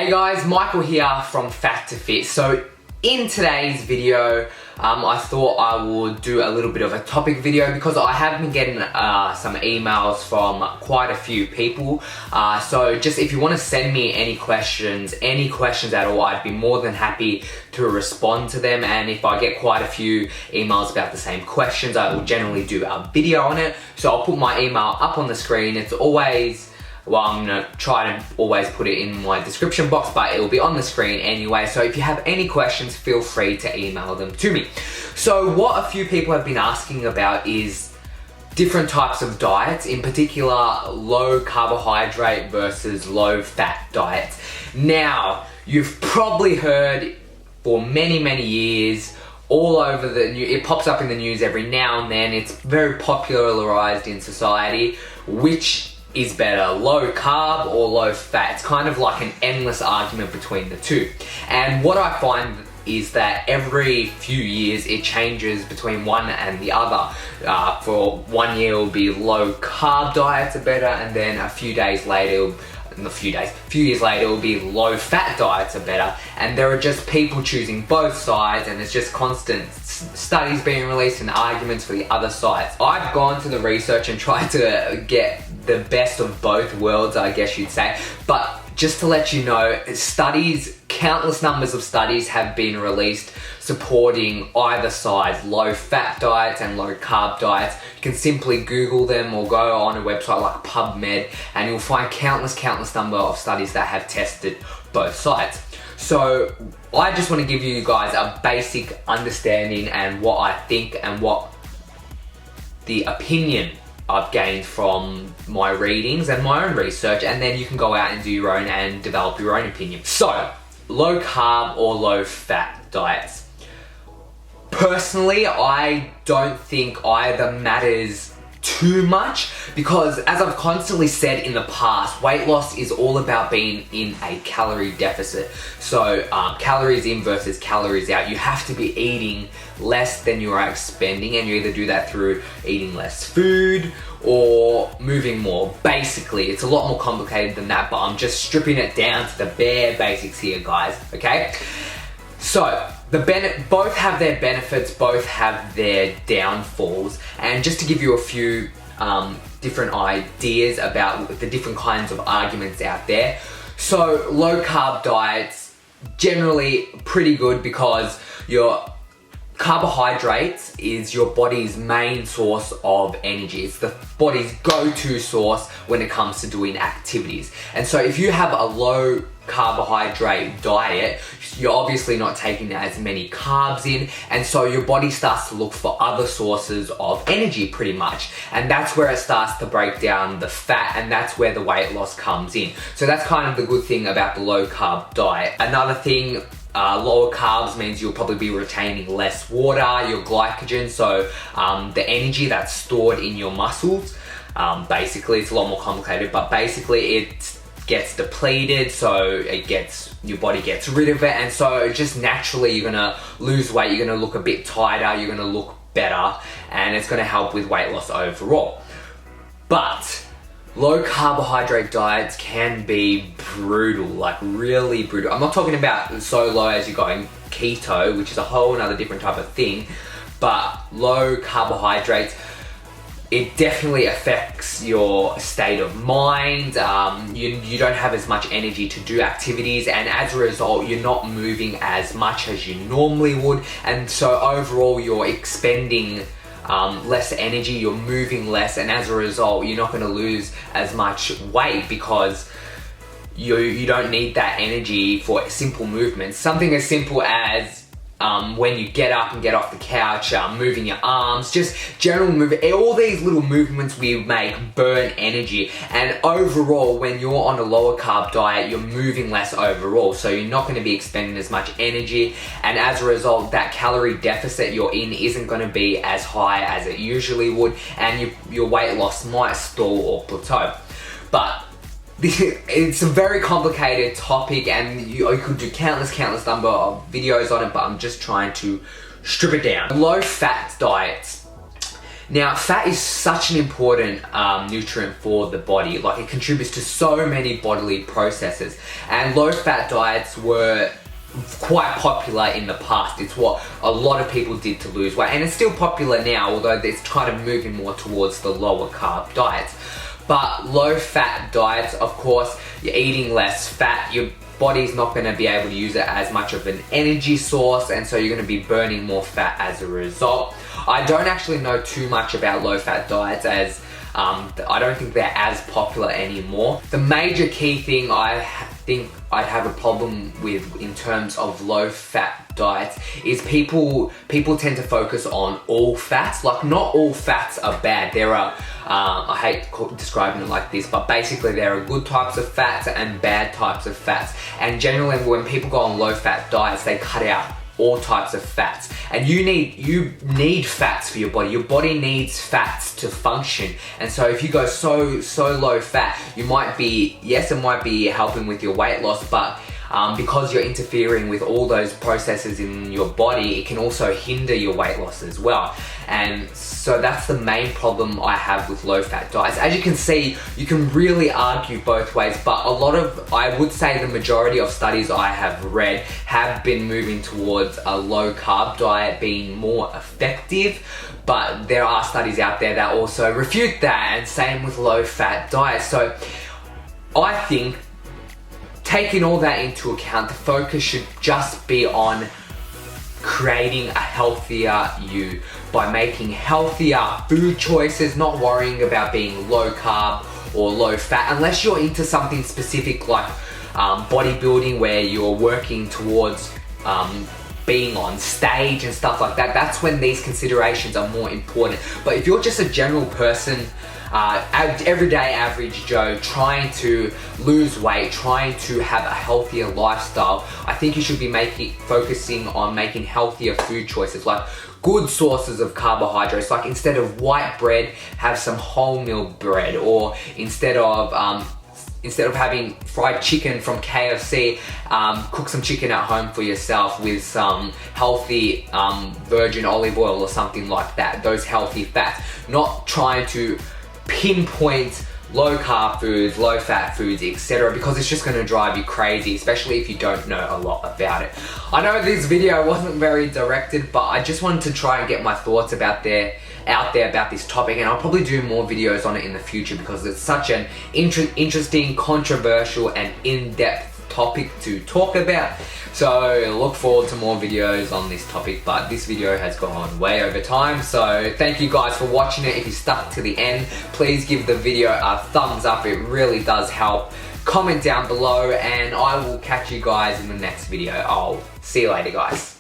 Hey guys, Michael here from Fat to Fit. So in today's video, I thought I would do a little bit of a topic video because I have been getting some emails from quite a few people. So just if you want to send me any questions at all, I'd be more than happy to respond to them. And if I get quite a few emails about the same questions, I will generally do a video on it. So I'll put my email up on the screen. It's always, well, I'm gonna try to always put it in my description box, but it will be on the screen anyway. So if you have any questions, feel free to email them to me. So what a few people have been asking about is different types of diets, in particular low carbohydrate versus low fat diets. Now, you've probably heard for many years all over the news, it pops up in the news every now and then, it's very popularized in society, which is better, low carb or low fat? It's kind of like an endless argument between the two. And what I find is that every few years it changes between one and the other. For 1 year it'll be low carb diets are better, and then a few years later it'll be low fat diets are better. And there are just people choosing both sides, and there's just constant studies being released and arguments for the other sides. I've gone to the research and tried to get the best of both worlds, I guess you'd say. But just to let you know, countless numbers of studies have been released supporting either side, low fat diets and low carb diets. You can simply Google them or go on a website like PubMed and you'll find countless number of studies that have tested both sides. So I just want to give you guys a basic understanding and what I think and what the opinion I've gained from my readings and my own research, and then you can go out and do your own and develop your own opinion. So, low carb or low fat diets. Personally, I don't think either matters too much because, as I've constantly said in the past, weight loss is all about being in a calorie deficit. So calories in versus calories out. You have to be eating less than you are expending, and you either do that through eating less food or moving more. Basically, it's a lot more complicated than that, but I'm just stripping it down to the bare basics here, guys, okay? So, both have their benefits, both have their downfalls, and just to give you a few different ideas about the different kinds of arguments out there. So, low carb diets, generally pretty good because your carbohydrates is your body's main source of energy. It's the body's go-to source when it comes to doing activities. And so if you have a low carbohydrate diet, you're obviously not taking as many carbs in, and so your body starts to look for other sources of energy pretty much. And that's where it starts to break down the fat, and that's where the weight loss comes in. So that's kind of the good thing about the low carb diet. Another thing, lower carbs means you'll probably be retaining less water, your glycogen, so the energy that's stored in your muscles. Basically, it's a lot more complicated, but basically it gets depleted, so your body gets rid of it, and so just naturally you're gonna lose weight, you're gonna look a bit tighter, you're gonna look better, and it's gonna help with weight loss overall. But low carbohydrate diets can be brutal, like really brutal. I'm not talking about so low as you're going keto, which is a whole another different type of thing, but low carbohydrates, it definitely affects your state of mind. You don't have as much energy to do activities, and as a result, you're not moving as much as you normally would. And so overall, you're expending less energy, you're moving less, and as a result, you're not going to lose as much weight because you don't need that energy for simple movements. Something as simple as when you get up and get off the couch, moving your arms, just general movement. All these little movements we make burn energy, and overall when you're on a lower carb diet, you're moving less overall, so you're not going to be expending as much energy, and as a result that calorie deficit you're in isn't going to be as high as it usually would, and your weight loss might stall or plateau. But it's a very complicated topic, and you could do countless number of videos on it, but I'm just trying to strip it down. Low fat diets. Now, fat is such an important nutrient for the body. Like, it contributes to so many bodily processes, and low-fat diets were quite popular in the past. It's what a lot of people did to lose weight, and it's still popular now, although it's kind of moving more towards the lower carb diets. But low-fat diets, of course, you're eating less fat, your body's not going to be able to use it as much of an energy source, and so you're going to be burning more fat as a result. I don't actually know too much about low-fat diets, as I don't think they're as popular anymore. The major key thing I think I'd have a problem with in terms of low-fat diets is people tend to focus on all fats. Like, not all fats are bad. There are, I hate describing it like this, but basically there are good types of fats and bad types of fats. And generally when people go on low-fat diets, they cut out all types of fats, and you need fats for your body. Your body needs fats to function, and so if you go so low fat, you might be, yes, it might be helping with your weight loss, but because you're interfering with all those processes in your body, it can also hinder your weight loss as well. And so that's the main problem I have with low-fat diets. As you can see, you can really argue both ways, but I would say the majority of studies I have read have been moving towards a low-carb diet being more effective, but there are studies out there that also refute that, and same with low-fat diets. So I think, taking all that into account, the focus should just be on creating a healthier you by making healthier food choices, not worrying about being low carb or low fat, unless you're into something specific like bodybuilding, where you're working towards being on stage and stuff like that. That's when these considerations are more important. But if you're just a general person, everyday average Joe, trying to lose weight, trying to have a healthier lifestyle, I think you should be focusing on making healthier food choices, like good sources of carbohydrates. Like, instead of white bread, have some wholemeal bread, or instead of having fried chicken from KFC, cook some chicken at home for yourself with some healthy virgin olive oil or something like that. Those healthy fats, not trying to pinpoint low carb foods, low fat foods, etc., because it's just going to drive you crazy, especially if you don't know a lot about it. I know this video wasn't very directed, but I just wanted to try and get my thoughts out there about this topic, and I'll probably do more videos on it in the future because it's such an interesting, controversial, and in-depth topic to talk about. So look forward to more videos on this topic, but this video has gone way over time, so thank you guys for watching it. If you stuck to the end, please give the video a thumbs up, it really does help. Comment down below, and I will catch you guys in the next video. I'll see you later, guys.